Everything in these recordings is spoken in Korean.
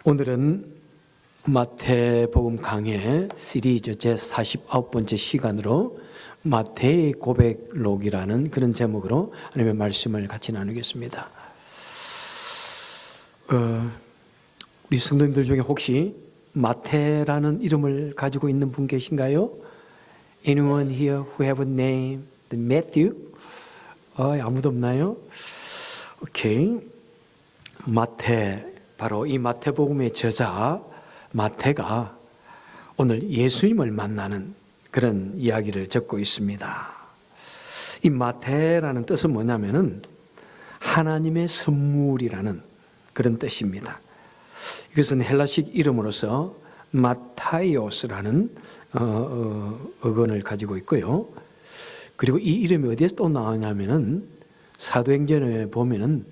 오늘은 마태복음 강해 시리즈 제49번째 시간으로 마태의 고백록이라는 그런 제목으로 하나님의 말씀을 같이 나누겠습니다. 우리 성도님들 중에 혹시 마태라는 이름을 가지고 있는 분 계신가요? Anyone here who have a name Matthew? 아무도 없나요? 오케이. 마태, 바로 이 마태복음의 저자 마태가 오늘 예수님을 만나는 그런 이야기를 적고 있습니다. 이 마태라는 뜻은 뭐냐면은 하나님의 선물이라는 그런 뜻입니다. 이것은 헬라식 이름으로서 마타이오스라는 어근을 가지고 있고요. 그리고 이 이름이 어디에서 또 나오냐면은 사도행전에 보면은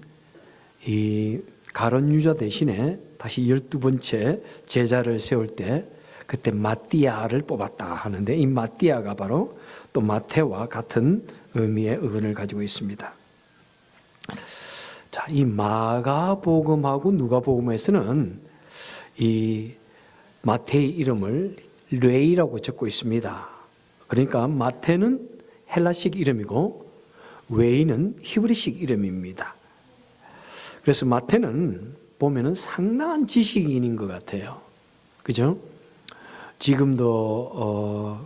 이 가룟 유다 대신에 다시 12번째 제자를 세울 때 그때 마띠아를 뽑았다 하는데, 이 마띠아가 바로 또 마태와 같은 의미의 어근을 가지고 있습니다. 자, 이 마가복음하고 누가복음에서는 이 마태의 이름을 레이라고 적고 있습니다. 그러니까 마태는 헬라식 이름이고 레이는 히브리식 이름입니다. 그래서 마태는 보면은 상당한 지식인인 것 같아요. 그죠? 지금도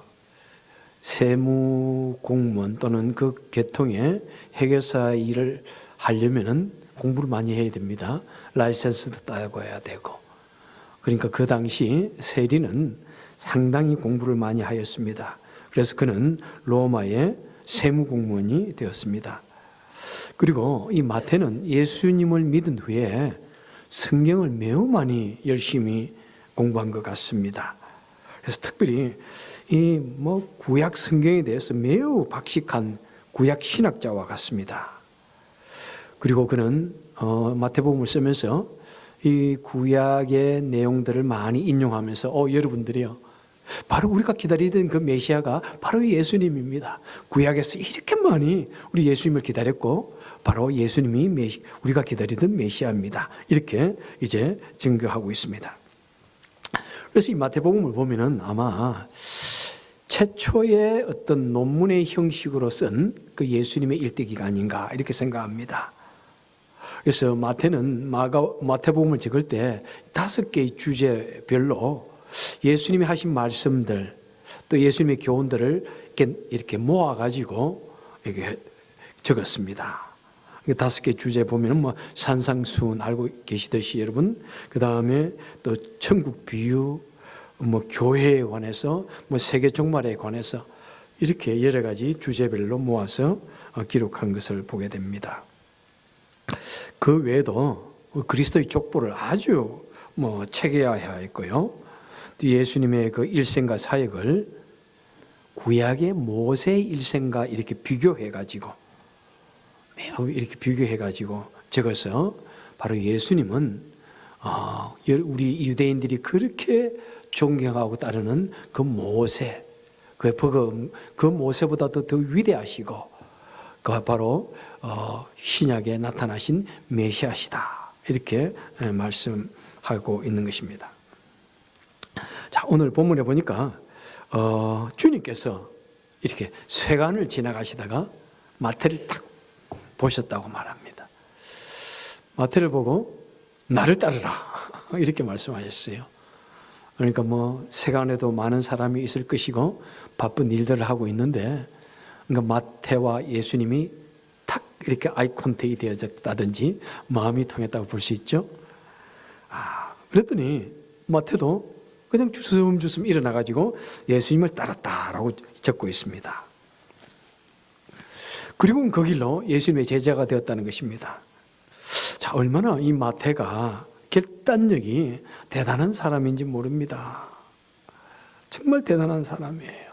세무 공무원 또는 그 계통의 회계사 일을 하려면은 공부를 많이 해야 됩니다. 라이센스도 따고 해야 되고. 그러니까 그 당시 세리는 상당히 공부를 많이 하였습니다. 그래서 그는 로마의 세무 공무원이 되었습니다. 그리고 이 마태는 예수님을 믿은 후에 성경을 매우 많이 열심히 공부한 것 같습니다. 그래서 특별히 이 구약 성경에 대해서 매우 박식한 구약 신학자와 같습니다. 그리고 그는 마태복음을 쓰면서 이 구약의 내용들을 많이 인용하면서 여러분들이요, 바로 우리가 기다리던 그 메시아가 바로 예수님입니다. 구약에서 이렇게 많이 우리 예수님을 기다렸고 바로 예수님이 우리가 기다리던 메시아입니다. 이렇게 이제 증거하고 있습니다. 그래서 이 마태복음을 보면은 아마 최초의 어떤 논문의 형식으로 쓴 그 예수님의 일대기가 아닌가 이렇게 생각합니다. 그래서 마태는 마태복음을 적을 때 5개의 주제별로 예수님이 하신 말씀들 또 예수님의 교훈들을 이렇게 모아가지고 이렇게 적었습니다. 5개 주제 보면은 산상수훈 알고 계시듯이 여러분, 그 다음에 또 천국 비유, 교회에 관해서, 세계 종말에 관해서 이렇게 여러 가지 주제별로 모아서 기록한 것을 보게 됩니다. 그 외에도 그리스도의 족보를 아주 체계화했고요. 또 예수님의 그 일생과 사역을 구약의 모세의 일생과 이렇게 비교해가지고 적어서 바로 예수님은 우리 유대인들이 그렇게 존경하고 따르는 그 모세, 그 모세보다도 더 위대하시고 그 바로 신약에 나타나신 메시아시다 이렇게 말씀하고 있는 것입니다. 자, 오늘 본문에 보니까 주님께서 이렇게 쇠관을 지나가시다가 마태를 딱 보셨다고 말합니다. 마태를 보고 나를 따르라 이렇게 말씀하셨어요. 그러니까 세간에도 많은 사람이 있을 것이고 바쁜 일들을 하고 있는데, 그러니까 마태와 예수님이 탁 이렇게 아이 컨택이 되어졌다든지 마음이 통했다고 볼 수 있죠. 그랬더니 마태도 그냥 주섬주섬 일어나가지고 예수님을 따랐다라고 적고 있습니다. 그리고 그 길로 예수님의 제자가 되었다는 것입니다. 자, 얼마나 이 마태가 결단력이 대단한 사람인지 모릅니다. 정말 대단한 사람이에요.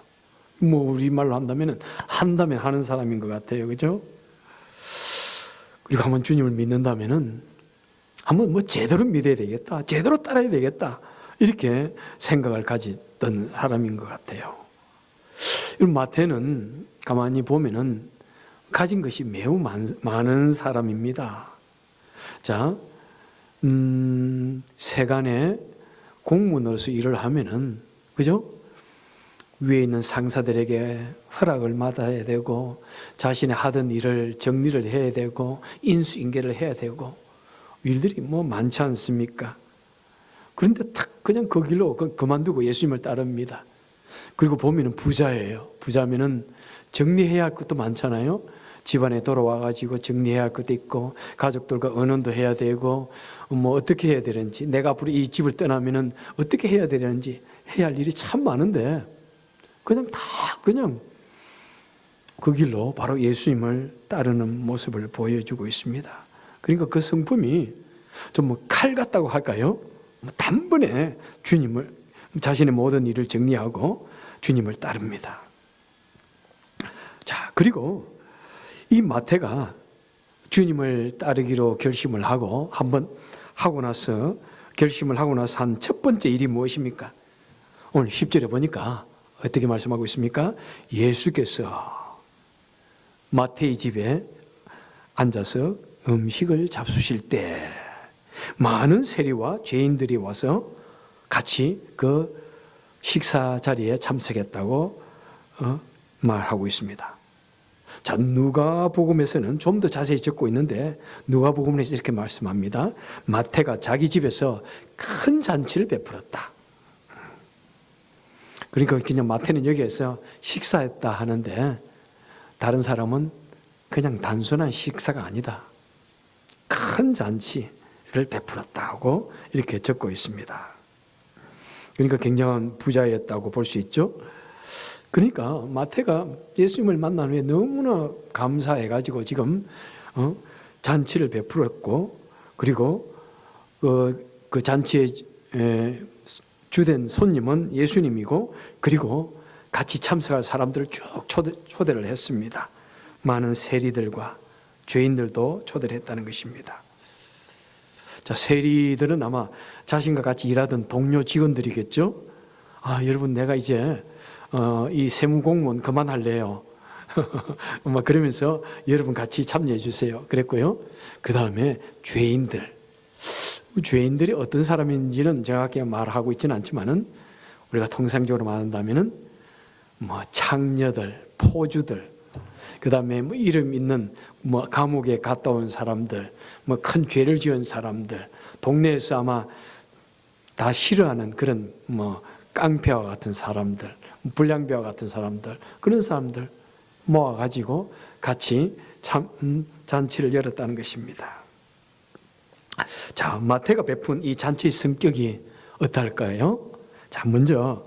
우리말로 한다면 하는 사람인 것 같아요. 그죠? 그리고 한번 주님을 믿는다면은 한번 제대로 믿어야 되겠다. 제대로 따라야 되겠다. 이렇게 생각을 가졌던 사람인 것 같아요. 마태는 가만히 보면은 가진 것이 매우 많은 사람입니다. 자, 세간에 공무원으로서 일을 하면은, 그죠? 위에 있는 상사들에게 허락을 받아야 되고, 자신이 하던 일을 정리를 해야 되고, 인수인계를 해야 되고, 일들이 뭐 많지 않습니까? 그런데 탁 그냥 그 길로 그만두고 예수님을 따릅니다. 그리고 보면은 부자예요. 부자면은 정리해야 할 것도 많잖아요. 집안에 돌아와가지고 정리해야 할 것도 있고, 가족들과 언언도 해야 되고, 뭐 어떻게 해야 되는지, 내가 앞으로 이 집을 떠나면은 어떻게 해야 되는지 해야 할 일이 참 많은데, 그냥 그 길로 바로 예수님을 따르는 모습을 보여주고 있습니다. 그러니까 그 성품이 좀 뭐 칼 같다고 할까요? 단번에 주님을, 자신의 모든 일을 정리하고 주님을 따릅니다. 자, 그리고 이 마태가 주님을 따르기로 결심을 하고 결심을 하고 나서 한 첫 번째 일이 무엇입니까? 오늘 10절에 보니까 어떻게 말씀하고 있습니까? 예수께서 마태의 집에 앉아서 음식을 잡수실 때 많은 세리와 죄인들이 와서 같이 그 식사 자리에 참석했다고 말하고 있습니다. 자, 누가복음에서는 좀 더 자세히 적고 있는데, 누가복음에서 이렇게 말씀합니다. 마태가 자기 집에서 큰 잔치를 베풀었다. 그러니까 그냥 마태는 여기에서 식사했다 하는데, 다른 사람은 그냥 단순한 식사가 아니다, 큰 잔치를 베풀었다고 이렇게 적고 있습니다. 그러니까 굉장한 부자였다고 볼 수 있죠. 그러니까 마태가 예수님을 만난 후에 너무나 감사해가지고 지금 잔치를 베풀었고, 그리고 그 잔치에 주된 손님은 예수님이고, 그리고 같이 참석할 사람들을 쭉 초대를 했습니다. 많은 세리들과 죄인들도 초대를 했다는 것입니다. 자, 세리들은 아마 자신과 같이 일하던 동료 직원들이겠죠. 아, 여러분, 내가 이제 이 세무공무원 그만할래요. 막 그러면서 여러분 같이 참여해 주세요. 그랬고요. 그 다음에 죄인들이 어떤 사람인지는 정확하게 말하고 있지는 않지만은, 우리가 통상적으로 말한다면은 뭐 창녀들, 포주들, 그 다음에 뭐 이름 있는 뭐 감옥에 갔다 온 사람들, 뭐 큰 죄를 지은 사람들, 동네에서 아마 다 싫어하는 그런 뭐 깡패와 같은 사람들, 불량배와 같은 사람들, 그런 사람들 모아가지고 같이 잔치를 열었다는 것입니다. 자, 마태가 베푼 이 잔치의 성격이 어떨까요? 자, 먼저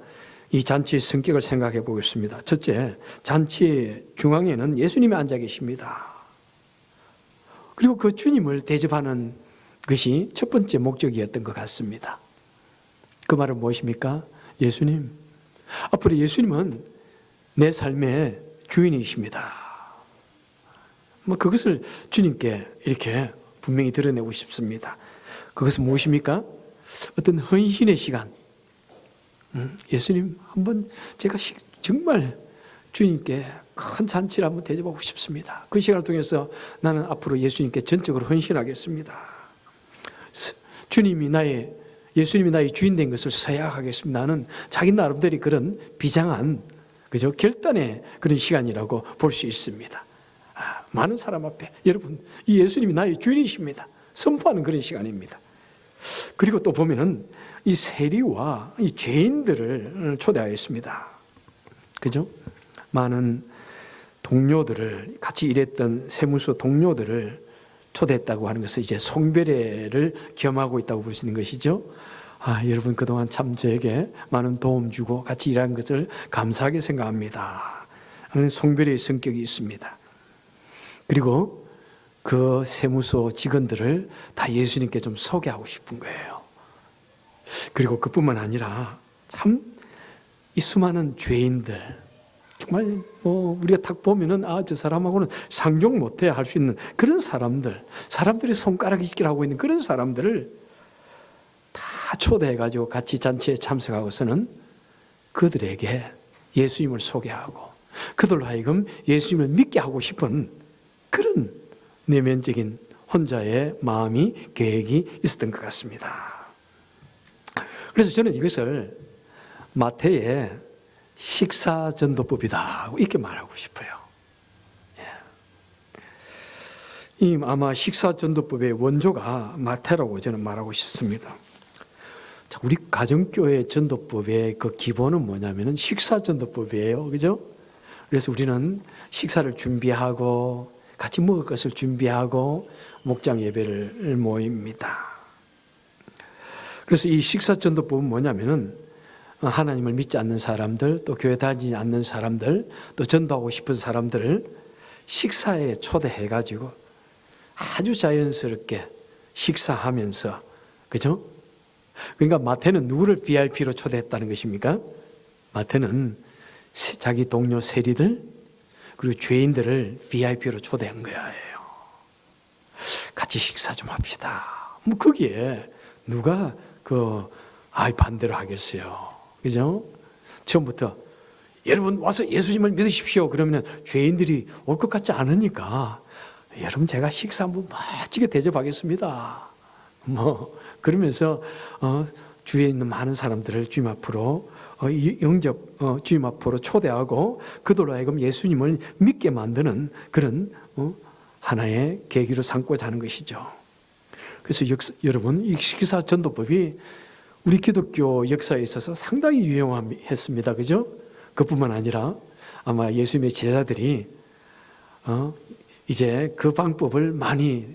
이 잔치의 성격을 생각해 보겠습니다. 첫째, 잔치의 중앙에는 예수님이 앉아 계십니다. 그리고 그 주님을 대접하는 것이 첫 번째 목적이었던 것 같습니다. 그 말은 무엇입니까? 예수님, 앞으로 예수님은 내 삶의 주인이십니다. 뭐 그것을 주님께 이렇게 분명히 드러내고 싶습니다. 그것은 무엇입니까? 어떤 헌신의 시간. 예수님, 한번 제가 정말 주님께 큰 잔치를 한번 대접하고 싶습니다. 그 시간을 통해서 나는 앞으로 예수님께 전적으로 헌신하겠습니다. 예수님이 나의 주인 된 것을 서약하겠습니다. 나는 자기 나름대로 그런 비장한, 그죠? 결단의 그런 시간이라고 볼 수 있습니다. 많은 사람 앞에 여러분, 이 예수님이 나의 주인이십니다. 선포하는 그런 시간입니다. 그리고 또 보면은 이 세리와 이 죄인들을 초대하였습니다. 그죠? 많은 동료들을, 같이 일했던 세무서 동료들을 초대했다고 하는 것은 이제 송별회를 겸하고 있다고 볼 수 있는 것이죠. 여러분 그동안 참 저에게 많은 도움 주고 같이 일한 것을 감사하게 생각합니다. 송별회의 성격이 있습니다. 그리고 그 세무서 직원들을 다 예수님께 좀 소개하고 싶은 거예요. 그리고 그뿐만 아니라 참 이 수많은 죄인들, 정말 우리가 딱 보면은 저 사람하고는 상종 못해 할 수 있는 그런 사람들이 손가락이 있기를 하고 있는 그런 사람들을 다 초대해가지고 같이 잔치에 참석하고서는 그들에게 예수님을 소개하고 그들로 하여금 예수님을 믿게 하고 싶은 그런 내면적인 혼자의 마음이 계획이 있었던 것 같습니다. 그래서 저는 이것을 마태의 식사전도법이다 이렇게 말하고 싶어요. 이 아마 식사전도법의 원조가 마태라고 저는 말하고 싶습니다. 자, 우리 가정교회 전도법의 그 기본은 뭐냐면은 식사전도법이에요. 그죠? 그래서 우리는 식사를 준비하고 같이 먹을 것을 준비하고 목장 예배를 모입니다. 그래서 이 식사전도법은 뭐냐면은 하나님을 믿지 않는 사람들, 또 교회 다니지 않는 사람들, 또 전도하고 싶은 사람들을 식사에 초대해가지고 아주 자연스럽게 식사하면서, 그죠? 그러니까 마태는 누구를 VIP로 초대했다는 것입니까? 마태는 자기 동료 세리들, 그리고 죄인들을 VIP로 초대한 거예요. 같이 식사 좀 합시다. 뭐 거기에 누가 반대로 하겠어요. 그죠? 처음부터 여러분 와서 예수님을 믿으십시오. 그러면 죄인들이 올 것 같지 않으니까 여러분 제가 식사 한번 멋지게 대접하겠습니다. 그러면서 주위에 있는 많은 사람들을 주님 앞으로 주님 앞으로 초대하고 그들로 하여금 예수님을 믿게 만드는 그런 하나의 계기로 삼고자 하는 것이죠. 그래서 여러분 이 식사 전도법이 우리 기독교 역사에 있어서 상당히 유용했습니다. 그죠? 그뿐만 아니라 아마 예수님의 제자들이 이제 그 방법을 많이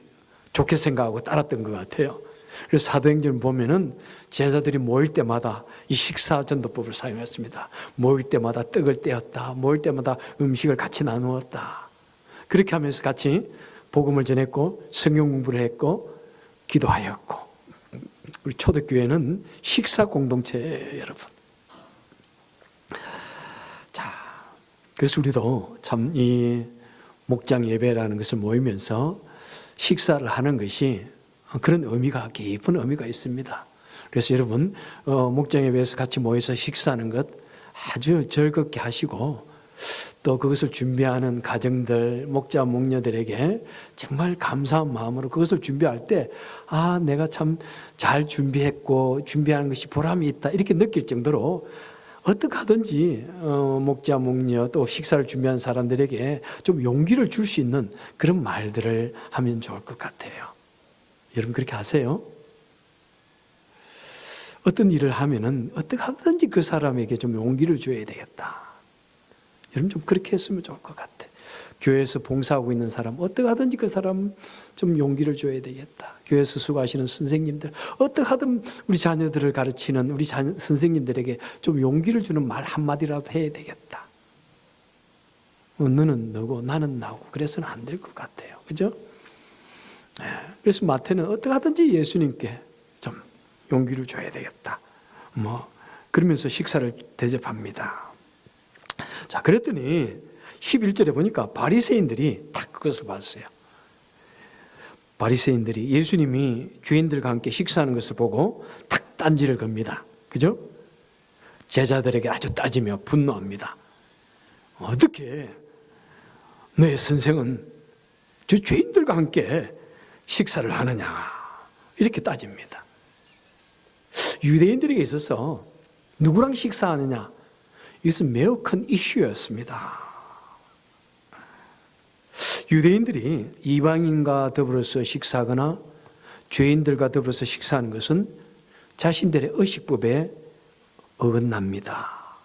좋게 생각하고 따랐던 것 같아요. 그래서 사도행전 보면은 제자들이 모일 때마다 이 식사 전도법을 사용했습니다. 모일 때마다 떡을 떼었다. 모일 때마다 음식을 같이 나누었다. 그렇게 하면서 같이 복음을 전했고 성경 공부를 했고 기도하였고, 우리 초대교회는 식사 공동체예요, 여러분. 자, 그래서 우리도 참 이 목장 예배라는 것을 모이면서 식사를 하는 것이 그런 의미가, 깊은 의미가 있습니다. 그래서 여러분 목장 예배에서 같이 모여서 식사하는 것 아주 즐겁게 하시고, 또 그것을 준비하는 가정들, 목자, 목녀들에게 정말 감사한 마음으로 그것을 준비할 때 내가 참 잘 준비했고 준비하는 것이 보람이 있다 이렇게 느낄 정도로 어떻게 하든지 목자, 목녀 또 식사를 준비한 사람들에게 좀 용기를 줄 수 있는 그런 말들을 하면 좋을 것 같아요. 여러분 그렇게 하세요? 어떤 일을 하면은 어떻게 하든지 그 사람에게 좀 용기를 줘야 되겠다. 여러분 좀 그렇게 했으면 좋을 것 같아. 교회에서 봉사하고 있는 사람 어떻게 하든지 그 사람 좀 용기를 줘야 되겠다. 교회에서 수고하시는 선생님들 어떻게 하든 우리 자녀들을 가르치는 우리 선생님들에게 좀 용기를 주는 말 한마디라도 해야 되겠다. 너는 너고 나는 나고 그래서는 안 될 것 같아요. 그죠? 그래서 마태는 어떻게 하든지 예수님께 좀 용기를 줘야 되겠다. 그러면서 식사를 대접합니다. 자, 그랬더니 11절에 보니까 바리새인들이 딱 그것을 봤어요. 바리새인들이 예수님이 죄인들과 함께 식사하는 것을 보고 탁 딴지를 겁니다. 그죠? 제자들에게 아주 따지며 분노합니다. 어떻게 너의 선생은 저 죄인들과 함께 식사를 하느냐 이렇게 따집니다. 유대인들에게 있어서 누구랑 식사하느냐 이것은 매우 큰 이슈였습니다. 유대인들이 이방인과 더불어서 식사하거나 죄인들과 더불어서 식사하는 것은 자신들의 의식법에 어긋납니다.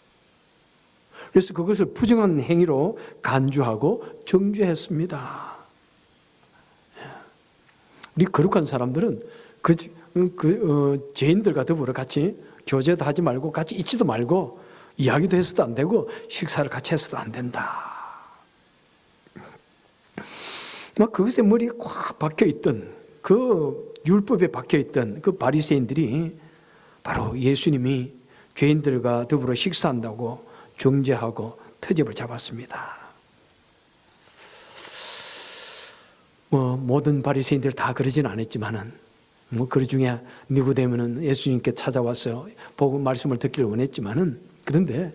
그래서 그것을 부정한 행위로 간주하고 정죄했습니다. 우리 거룩한 사람들은 죄인들과 더불어 같이 교제도 하지 말고 같이 있지도 말고 이야기도 해서도 안 되고 식사를 같이 해서도 안 된다. 막 그것에 머리에 꽉 박혀있던 그 율법에 박혀있던 그 바리새인들이 바로 예수님이 죄인들과 더불어 식사한다고 정죄하고 트집을 잡았습니다. 모든 바리새인들 다 그러진 않았지만은 그 중에 니고데모는 예수님께 찾아와서 보고 말씀을 듣기를 원했지만은 그런데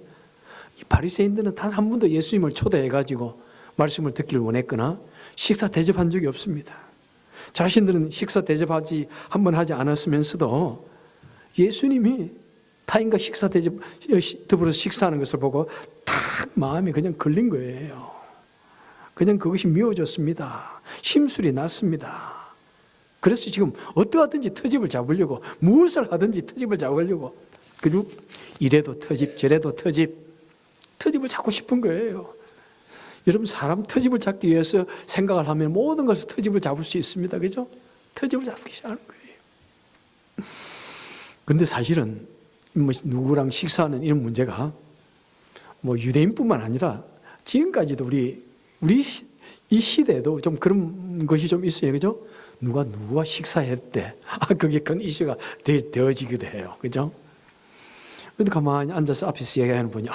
이 바리새인들은 단 한 번도 예수님을 초대해가지고 말씀을 듣기를 원했거나 식사 대접한 적이 없습니다. 자신들은 식사 대접하지 한번 하지 않았으면서도 예수님이 타인과 식사 대접 더불어서 식사하는 것을 보고 탁 마음이 그냥 걸린 거예요. 그냥 그것이 미워졌습니다. 심술이 났습니다. 그래서 지금 어떠하든지 터집을 잡으려고, 무엇을 하든지 터집을 잡으려고, 그리고 이래도 터집 저래도 터집을 잡고 싶은 거예요. 여러분, 사람 터집을 잡기 위해서 생각을 하면 모든 것을 터집을 잡을 수 있습니다. 그죠? 터집을 잡기 시작하는 거예요. 그런데 사실은 누구랑 식사하는 이런 문제가 유대인뿐만 아니라 지금까지도 우리 이 시대에도 좀 그런 것이 좀 있어요. 그죠? 누가 식사했대. 그게 큰 이슈가 되어지기도 해요. 그죠? 근데 가만히 앉아서 앞에서 얘기하는 분이,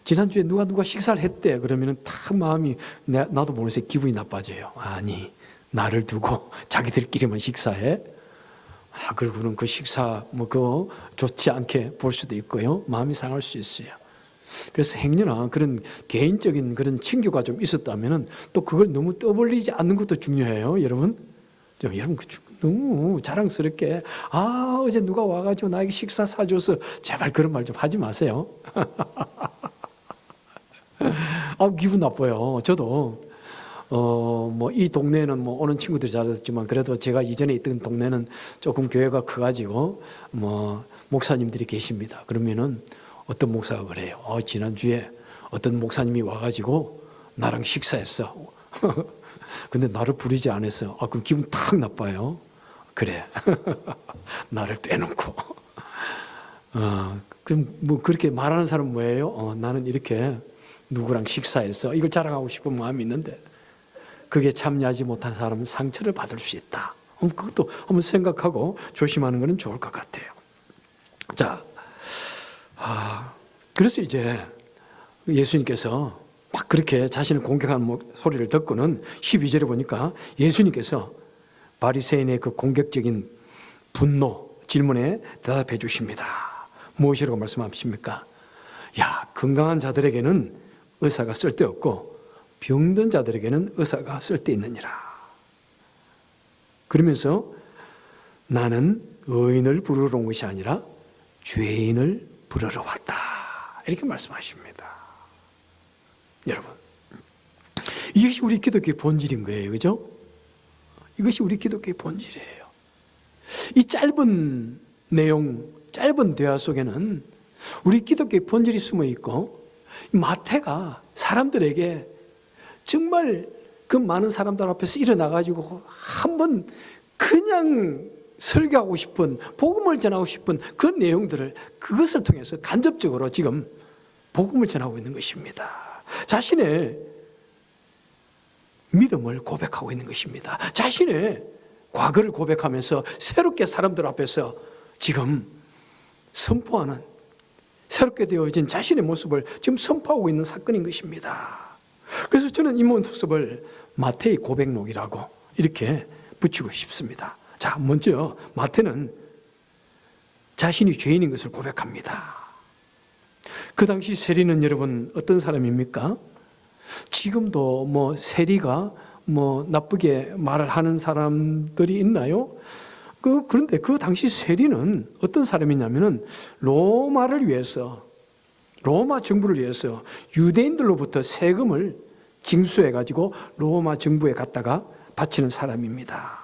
지난주에 누가 식사를 했대. 그러면은 탁 마음이, 나도 모르게 기분이 나빠져요. 아니, 나를 두고 자기들끼리만 식사해? 그리고는 그 식사, 그거 좋지 않게 볼 수도 있고요. 마음이 상할 수 있어요. 그래서 행여나 그런 개인적인 그런 친교가 좀 있었다면은 또 그걸 너무 떠벌리지 않는 것도 중요해요. 여러분, 너무 자랑스럽게, 어제 누가 와가지고 나에게 식사 사줘서, 제발 그런 말 좀 하지 마세요. 기분 나빠요. 저도, 이 동네는 오는 친구들이 잘했지만, 그래도 제가 이전에 있던 동네는 조금 교회가 커가지고, 목사님들이 계십니다. 그러면은 어떤 목사가 그래요. 지난주에 어떤 목사님이 와가지고 나랑 식사했어. 근데 나를 부르지 않았어. 그럼 기분 탁 나빠요. 그래. 나를 빼놓고. 그럼 그렇게 말하는 사람은 뭐예요? 나는 이렇게 누구랑 식사했어. 이걸 자랑하고 싶은 마음이 있는데, 그게 참여하지 못한 사람은 상처를 받을 수 있다. 그것도 한번 생각하고 조심하는 것은 좋을 것 같아요. 자, 그래서 이제 예수님께서 막 그렇게 자신을 공격하는 소리를 듣고는 12절에 보니까 예수님께서 바리새인의 그 공격적인 분노 질문에 대답해 주십니다. 무엇이라고 말씀하십니까? 건강한 자들에게는 의사가 쓸데없고 병든 자들에게는 의사가 쓸데있느니라. 그러면서 나는 의인을 부르러 온 것이 아니라 죄인을 부르러 왔다. 이렇게 말씀하십니다. 여러분, 이것이 우리 기독교의 본질인 거예요. 그죠? 이것이 우리 기독교의 본질이에요. 이 짧은 내용, 짧은 대화 속에는 우리 기독교의 본질이 숨어 있고, 마태가 사람들에게 정말 그 많은 사람들 앞에서 일어나가지고 한번 그냥 설교하고 싶은, 복음을 전하고 싶은 그 내용들을, 그것을 통해서 간접적으로 지금 복음을 전하고 있는 것입니다. 자신의 믿음을 고백하고 있는 것입니다. 자신의 과거를 고백하면서 새롭게 사람들 앞에서 지금 선포하는, 새롭게 되어진 자신의 모습을 지금 선포하고 있는 사건인 것입니다. 그래서 저는 이 모습을 마태의 고백록이라고 이렇게 붙이고 싶습니다. 자, 먼저 마태는 자신이 죄인인 것을 고백합니다. 그 당시 세리는 여러분 어떤 사람입니까? 지금도 세리가 나쁘게 말을 하는 사람들이 있나요? 그런데 그 당시 세리는 어떤 사람이냐면은 로마를 위해서, 로마 정부를 위해서 유대인들로부터 세금을 징수해가지고 로마 정부에 갖다가 바치는 사람입니다.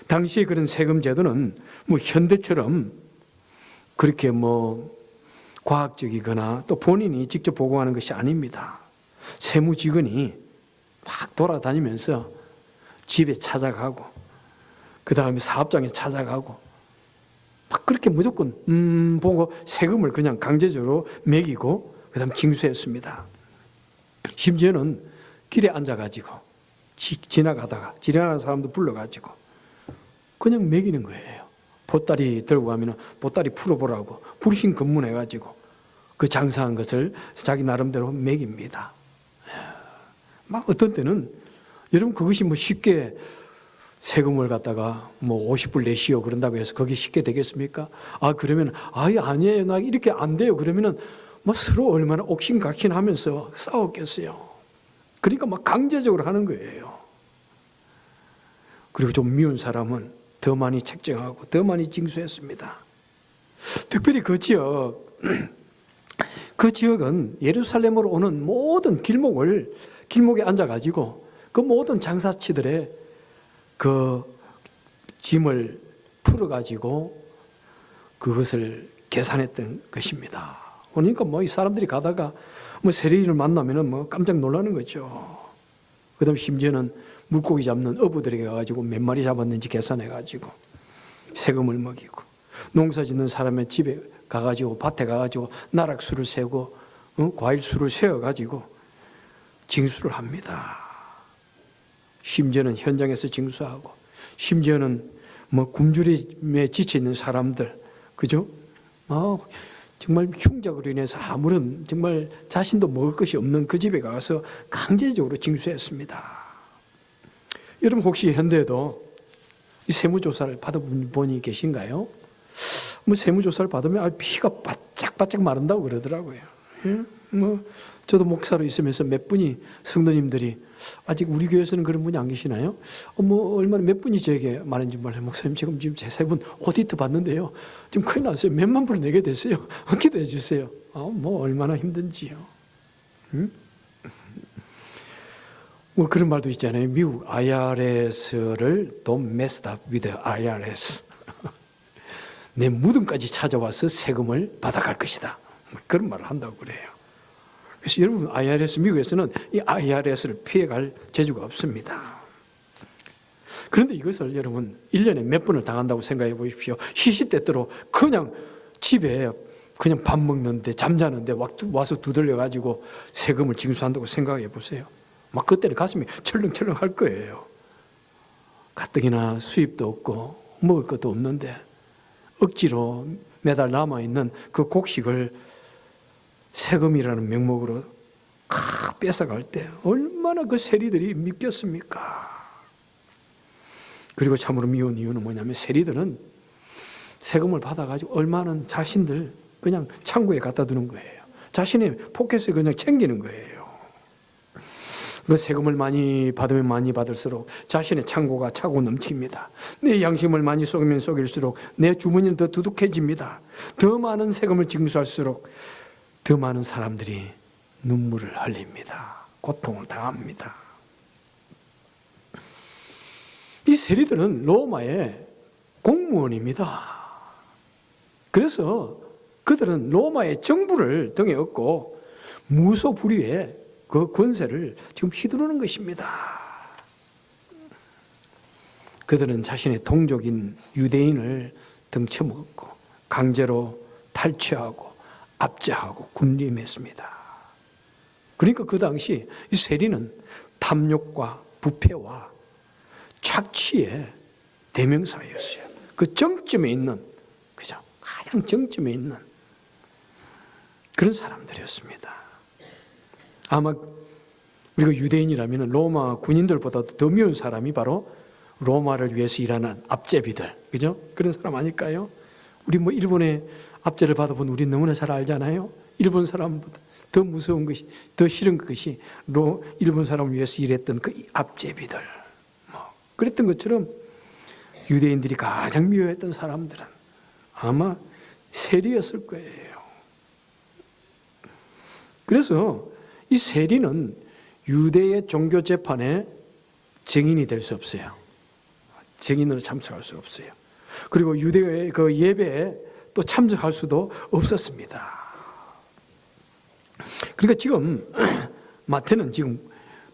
당시에 그런 세금 제도는 현대처럼 그렇게 과학적이거나 또 본인이 직접 보고하는 것이 아닙니다. 세무직원이 막 돌아다니면서 집에 찾아가고, 그 다음에 사업장에 찾아가고, 막 그렇게 무조건 보고 세금을 그냥 강제적으로 매기고 그 다음 징수했습니다. 심지어는 길에 앉아가지고 지나가다가 지나가는 사람도 불러가지고 그냥 매기는 거예요. 보따리 들고 가면 보따리 풀어보라고 불신 검문해가지고 그 장사한 것을 자기 나름대로 매깁니다. 막 어떤 때는 여러분 그것이 쉽게 세금을 갖다가 50불 내시오 그런다고 해서 그게 쉽게 되겠습니까? 그러면 아니에요, 나 이렇게 안 돼요. 그러면은 서로 얼마나 옥신각신하면서 싸웠겠어요. 그러니까 막 강제적으로 하는 거예요. 그리고 좀 미운 사람은 더 많이 책정하고 더 많이 징수했습니다. 특별히 그 지역은 예루살렘으로 오는 모든 길목에 앉아가지고 그 모든 장사치들의 그 짐을 풀어가지고 그것을 계산했던 것입니다. 그러니까 이 사람들이 가다가 세리를 만나면은 깜짝 놀라는 거죠. 그 다음 심지어는 물고기 잡는 어부들에게 가가지고 몇 마리 잡았는지 계산해가지고 세금을 먹이고, 농사 짓는 사람의 집에 가가지고 밭에 가가지고 나락수를 세고 과일수를 세어가지고 징수를 합니다. 심지어는 현장에서 징수하고, 심지어는 굶주림에 지쳐있는 사람들, 그죠? 정말 흉작으로 인해서 아무런 정말 자신도 먹을 것이 없는 그 집에 가서 강제적으로 징수했습니다. 여러분 혹시 현대에도 이 세무조사를 받아본 분이 계신가요? 세무조사를 받으면 피가 바짝바짝 마른다고 그러더라고요. 예? 저도 목사로 있으면서 몇 분이 성도님들이, 아직 우리 교회에서는 그런 분이 안 계시나요? 얼마나 몇 분이 저에게 말했는지 몰라요. 목사님, 지금 제 세 분 오디트 받는데요, 지금 큰일 났어요. 몇만 불 내게 됐어요. 기도해 주세요. 얼마나 힘든지요. 그런 말도 있잖아요. 미국 IRS를 Don't mess up with IRS. 내 무덤까지 찾아와서 세금을 받아갈 것이다. 그런 말을 한다고 그래요. 그래서 여러분, 미국에서는 이 IRS를 피해갈 재주가 없습니다. 그런데 이것을 여러분 1년에 몇 번을 당한다고 생각해 보십시오. 시시때때로 그냥 집에 그냥 밥 먹는데 잠자는데 와서 두들려 가지고 세금을 징수한다고 생각해 보세요. 그때는 가슴이 철렁철렁 할 거예요. 가뜩이나 수입도 없고 먹을 것도 없는데 억지로 매달 남아있는 그 곡식을 세금이라는 명목으로 뺏어갈 때 얼마나 그 세리들이 믿겼습니까? 그리고 참으로 미운 이유는 뭐냐면, 세리들은 세금을 받아가지고 얼마는 자신들 그냥 창고에 갖다 두는 거예요. 자신의 포켓에 그냥 챙기는 거예요. 그 세금을 많이 받으면 많이 받을수록 자신의 창고가 차고 넘칩니다. 내 양심을 많이 쏘기면 쏘길수록 내 주머니는 더 두둑해집니다. 더 많은 세금을 징수할수록 더 많은 사람들이 눈물을 흘립니다. 고통을 당합니다. 이 세리들은 로마의 공무원입니다. 그래서 그들은 로마의 정부를 등에 업고 무소불위의 그 권세를 지금 휘두르는 것입니다. 그들은 자신의 동족인 유대인을 등쳐먹고 강제로 탈취하고 압제하고 군림했습니다. 그러니까 그 당시 이 세리는 탐욕과 부패와 착취의 대명사였어요. 그 정점에 있는, 그죠? 가장 정점에 있는 그런 사람들이었습니다. 아마 우리가 유대인이라면 로마 군인들보다도 더 미운 사람이 바로 로마를 위해서 일하는 압제비들, 그죠? 그런 사람 아닐까요? 우리 일본의 압제를 받아본 우리 너무나 잘 알잖아요. 일본 사람보다 더 무서운 것이, 더 싫은 것이 일본 사람을 위해서 일했던 그 압제비들. 그랬던 것처럼 유대인들이 가장 미워했던 사람들은 아마 세리였을 거예요. 그래서 이 세리는 유대의 종교 재판에 증인이 될 수 없어요. 증인으로 참석할 수 없어요. 그리고 유대의 그 예배에 또 참석할 수도 없었습니다. 그러니까 지금 마태는 지금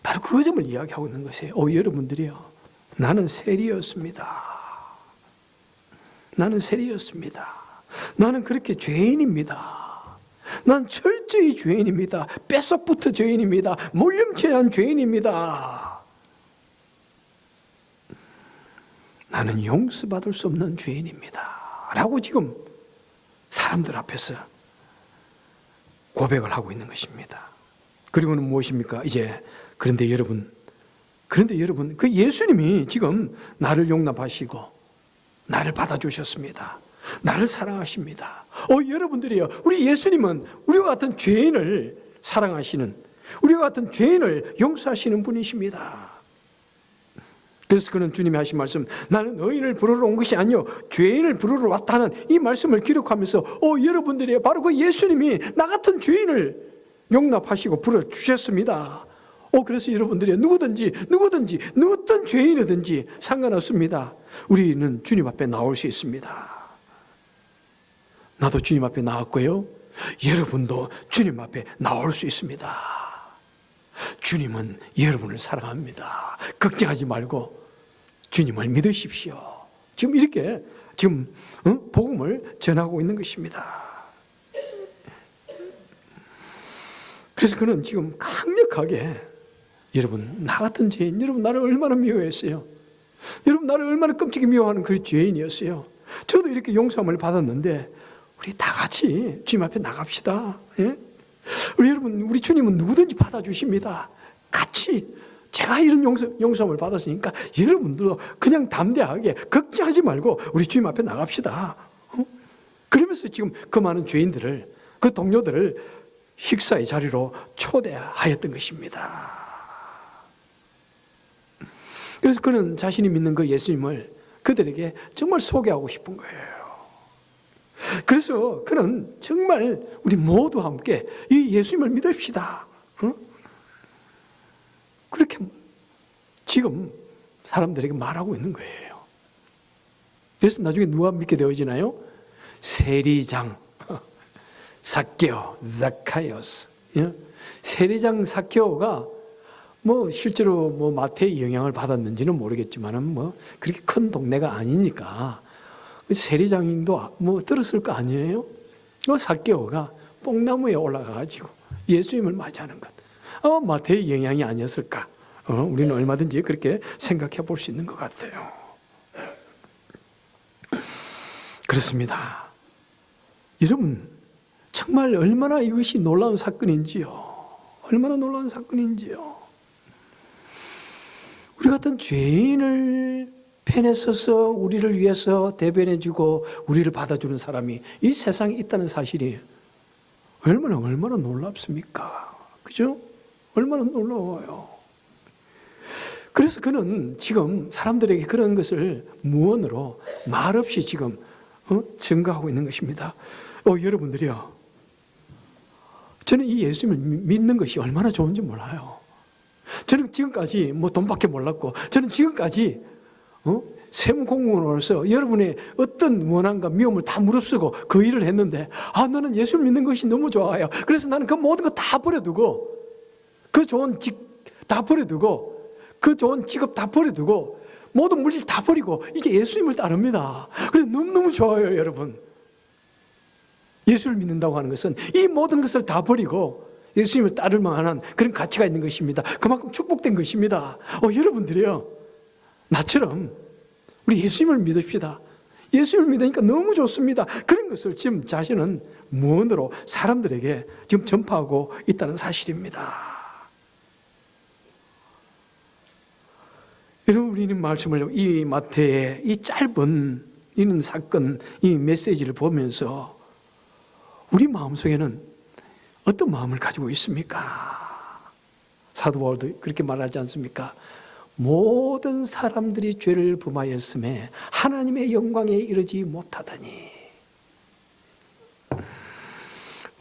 바로 그 점을 이야기하고 있는 것이에요. 여러분들이요, 나는 세리였습니다. 나는 세리였습니다. 나는 그렇게 죄인입니다. 난 철저히 죄인입니다. 뼛속부터 죄인입니다. 몰림체한 죄인입니다. 나는 용서받을 수 없는 죄인입니다. 라고 지금 사람들 앞에서 고백을 하고 있는 것입니다. 그리고는 무엇입니까? 그런데 여러분, 그 예수님이 지금 나를 용납하시고 나를 받아주셨습니다. 나를 사랑하십니다. 여러분들이요, 우리 예수님은 우리와 같은 죄인을 사랑하시는, 우리와 같은 죄인을 용서하시는 분이십니다. 그래서 그는 주님이 하신 말씀, 나는 의인을 부르러 온 것이 아니요 죄인을 부르러 왔다는 이 말씀을 기록하면서 여러분들이 바로 그 예수님이 나 같은 죄인을 용납하시고 부르주셨습니다. 그래서 여러분들이 누구든지 어떤 죄인이든지 상관없습니다. 우리는 주님 앞에 나올 수 있습니다. 나도 주님 앞에 나왔고요, 여러분도 주님 앞에 나올 수 있습니다. 주님은 여러분을 사랑합니다. 걱정하지 말고 주님을 믿으십시오. 지금 이렇게 복음을 전하고 있는 것입니다. 그래서 그는 지금 강력하게, 여러분 나 같은 죄인, 여러분 나를 얼마나 미워했어요. 여러분 나를 얼마나 끔찍히 미워하는 그 죄인이었어요. 저도 이렇게 용서함을 받았는데 우리 다 같이 주님 앞에 나갑시다. 예? 여러분, 우리 주님은 누구든지 받아주십니다. 같이 제가 이런 용서함을 받았으니까 여러분들도 그냥 담대하게 걱정하지 말고 우리 주님 앞에 나갑시다. 그러면서 지금 그 많은 죄인들을, 그 동료들을 식사의 자리로 초대하였던 것입니다. 그래서 그는 자신이 믿는 그 예수님을 그들에게 정말 소개하고 싶은 거예요. 그래서 그는 정말 우리 모두 함께 이 예수님을 믿읍시다. 그렇게 지금 사람들에게 말하고 있는 거예요. 그래서 나중에 누가 믿게 되어지나요? 세리장 삭개오, 자카이오스. 세리장 삭개오가 실제로 마태의 영향을 받았는지는 모르겠지만은 그렇게 큰 동네가 아니니까 세리장도 들었을 거 아니에요? 삭개오가 뽕나무에 올라가가지고 예수님을 맞이하는 것. 마태의 영향이 아니었을까? 우리는 얼마든지 그렇게 생각해 볼 수 있는 것 같아요. 그렇습니다. 여러분, 정말 얼마나 이것이 놀라운 사건인지요. 얼마나 놀라운 사건인지요. 우리 같은 죄인을 편에 서서 우리를 위해서 대변해주고 우리를 받아주는 사람이 이 세상에 있다는 사실이 얼마나 놀랍습니까? 그죠? 얼마나 놀라워요. 그래서 그는 지금 사람들에게 그런 것을 무언으로 말없이 지금 증거하고 있는 것입니다. 여러분들이요, 저는 이 예수님을 믿는 것이 얼마나 좋은지 몰라요. 저는 지금까지 돈밖에 몰랐고, 저는 지금까지 세무공무원으로서 여러분의 어떤 원한과 미움을 다 무릅쓰고 그 일을 했는데, 나는 예수를 믿는 것이 너무 좋아요. 그래서 나는 그 모든 거 다 버려두고, 그 좋은 직 다 버려두고, 그 좋은 직업 다 버려두고, 모든 물질 다 버리고 이제 예수님을 따릅니다. 그래서 너무너무 좋아요, 여러분. 예수를 믿는다고 하는 것은 이 모든 것을 다 버리고 예수님을 따를 만한 그런 가치가 있는 것입니다. 그만큼 축복된 것입니다. 여러분들이요, 나처럼 우리 예수님을 믿읍시다. 예수님을 믿으니까 너무 좋습니다. 그런 것을 지금 자신은 무언으로 사람들에게 지금 전파하고 있다는 사실입니다. 여러분, 우리는 말씀을, 이 마태의 이 짧은 이런 사건, 이 메시지를 보면서 우리 마음속에는 어떤 마음을 가지고 있습니까? 사도 바울도 그렇게 말하지 않습니까? 모든 사람들이 죄를 범하였음에 하나님의 영광에 이르지 못하다니,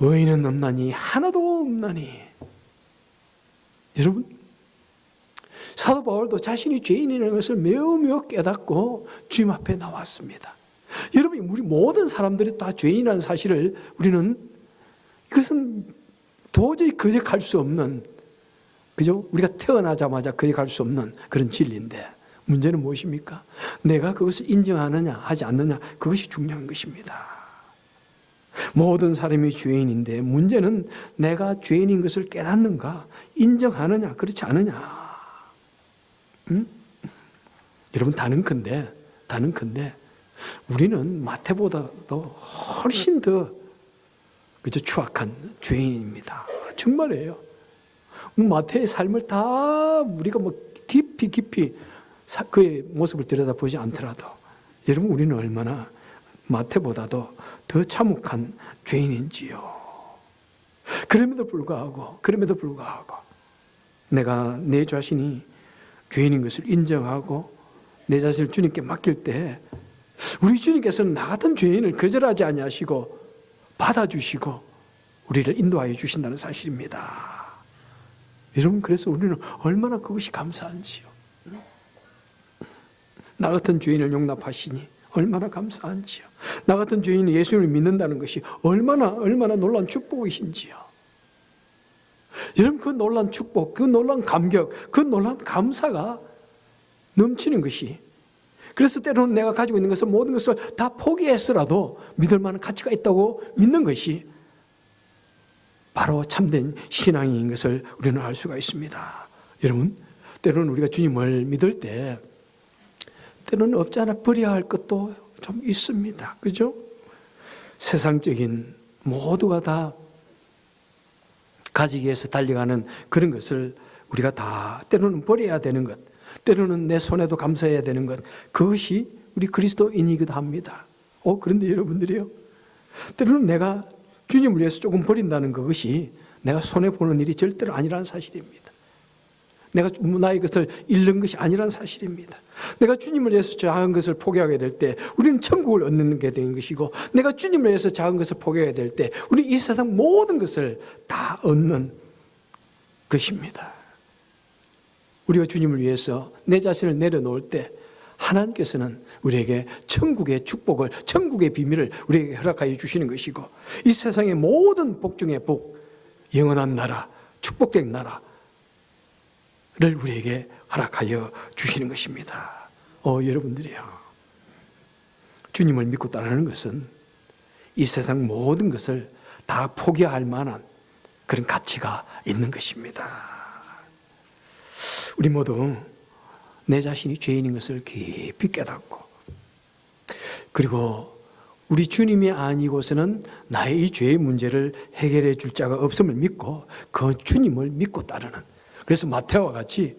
의인은 없나니 하나도 없나니. 여러분, 사도 바울도 자신이 죄인이라는 것을 매우 깨닫고 주님 앞에 나왔습니다. 여러분, 우리 모든 사람들이 다 죄인이라는 사실을 우리는, 이것은 도저히 거역할 수 없는, 그죠? 우리가 태어나자마자 거역할 수 없는 그런 진리인데, 문제는 무엇입니까? 내가 그것을 인정하느냐 하지 않느냐, 그것이 중요한 것입니다. 모든 사람이 죄인인데 문제는 내가 죄인인 것을 깨닫는가, 인정하느냐 그렇지 않느냐. 여러분, 다는컨대 우리는 마태보다도 훨씬 더 그저 추악한 죄인입니다. 정말이에요. 마태의 삶을 다 우리가 깊이 그의 모습을 들여다보지 않더라도, 여러분, 우리는 얼마나 마태보다도 더 참혹한 죄인인지요. 그럼에도 불구하고 내가 내 자신이 죄인인 것을 인정하고 내 자신을 주님께 맡길 때 우리 주님께서는 나 같은 죄인을 거절하지 아니하시고 받아주시고 우리를 인도하여 주신다는 사실입니다. 여러분, 그래서 우리는 얼마나 그것이 감사한지요. 나 같은 죄인을 용납하시니 얼마나 감사한지요. 나 같은 죄인이 예수님을 믿는다는 것이 얼마나 놀라운 축복이신지요. 여러분, 그 놀라운 축복, 그 놀라운 감격, 그 놀라운 감사가 넘치는 것이, 그래서 때로는 내가 가지고 있는 것을, 모든 것을 다 포기했으라도 믿을 만한 가치가 있다고 믿는 것이 바로 참된 신앙인 것을 우리는 알 수가 있습니다. 여러분, 때로는 우리가 주님을 믿을 때 때로는 없지 않아 버려야 할 것도 좀 있습니다. 그죠? 세상적인 모두가 다 가지기 위해서 달려가는 그런 것을 우리가 다 때로는 버려야 되는 것, 때로는 내 손에도 감사해야 되는 것, 그것이 우리 그리스도인이기도 합니다. 그런데 여러분들이요, 때로는 내가 주님을 위해서 조금 버린다는 그것이 내가 손해보는 일이 절대로 아니라는 사실입니다. 내가 나의 것을 잃는 것이 아니라는 사실입니다. 내가 주님을 위해서 작은 것을 포기하게 될 때 우리는 천국을 얻는 게 되는 것이고, 내가 주님을 위해서 작은 것을 포기하게 될 때 우리 이 세상 모든 것을 다 얻는 것입니다. 우리가 주님을 위해서 내 자신을 내려놓을 때 하나님께서는 우리에게 천국의 축복을, 천국의 비밀을 우리에게 허락하여 주시는 것이고, 이 세상의 모든 복 중에 복, 영원한 나라, 축복된 나라를 우리에게 허락하여 주시는 것입니다. 여러분들이요, 주님을 믿고 따르는 것은 이 세상 모든 것을 다 포기할 만한 그런 가치가 있는 것입니다. 우리 모두 내 자신이 죄인인 것을 깊이 깨닫고, 그리고 우리 주님이 아니고서는 나의 이 죄의 문제를 해결해 줄 자가 없음을 믿고 그 주님을 믿고 따르는, 그래서 마태와 같이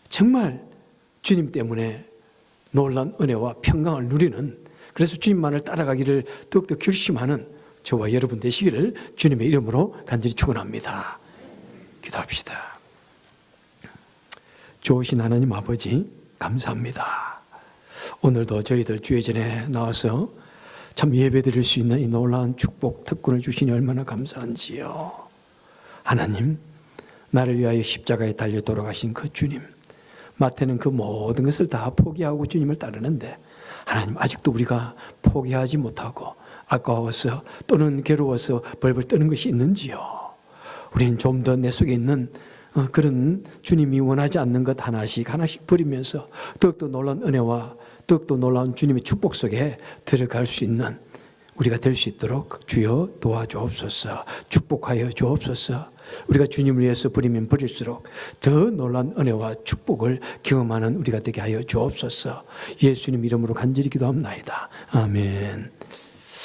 정말 주님 때문에 놀라운 은혜와 평강을 누리는, 그래서 주님만을 따라가기를 더욱더 결심하는 저와 여러분 되시기를 주님의 이름으로 간절히 축원합니다. 기도합시다. 좋으신 하나님 아버지, 감사합니다. 오늘도 저희들 주의 전에 나와서 참 예배드릴 수 있는 이 놀라운 축복 특권을 주시니 얼마나 감사한지요. 하나님, 나를 위하여 십자가에 달려 돌아가신 그 주님, 마태는 그 모든 것을 다 포기하고 주님을 따르는데, 하나님, 아직도 우리가 포기하지 못하고 아까워서 또는 괴로워서 벌벌 떠는 것이 있는지요. 우리는 좀 더 내 속에 있는 그런 주님이 원하지 않는 것 하나씩 버리면서 더욱더 놀라운 은혜와 더욱더 놀라운 주님의 축복 속에 들어갈 수 있는 우리가 될 수 있도록 주여 도와주옵소서. 축복하여 주옵소서. 우리가 주님을 위해서 버리면 버릴수록 더 놀라운 은혜와 축복을 경험하는 우리가 되게 하여 주옵소서. 예수님 이름으로 간절히 기도합나이다. 아멘.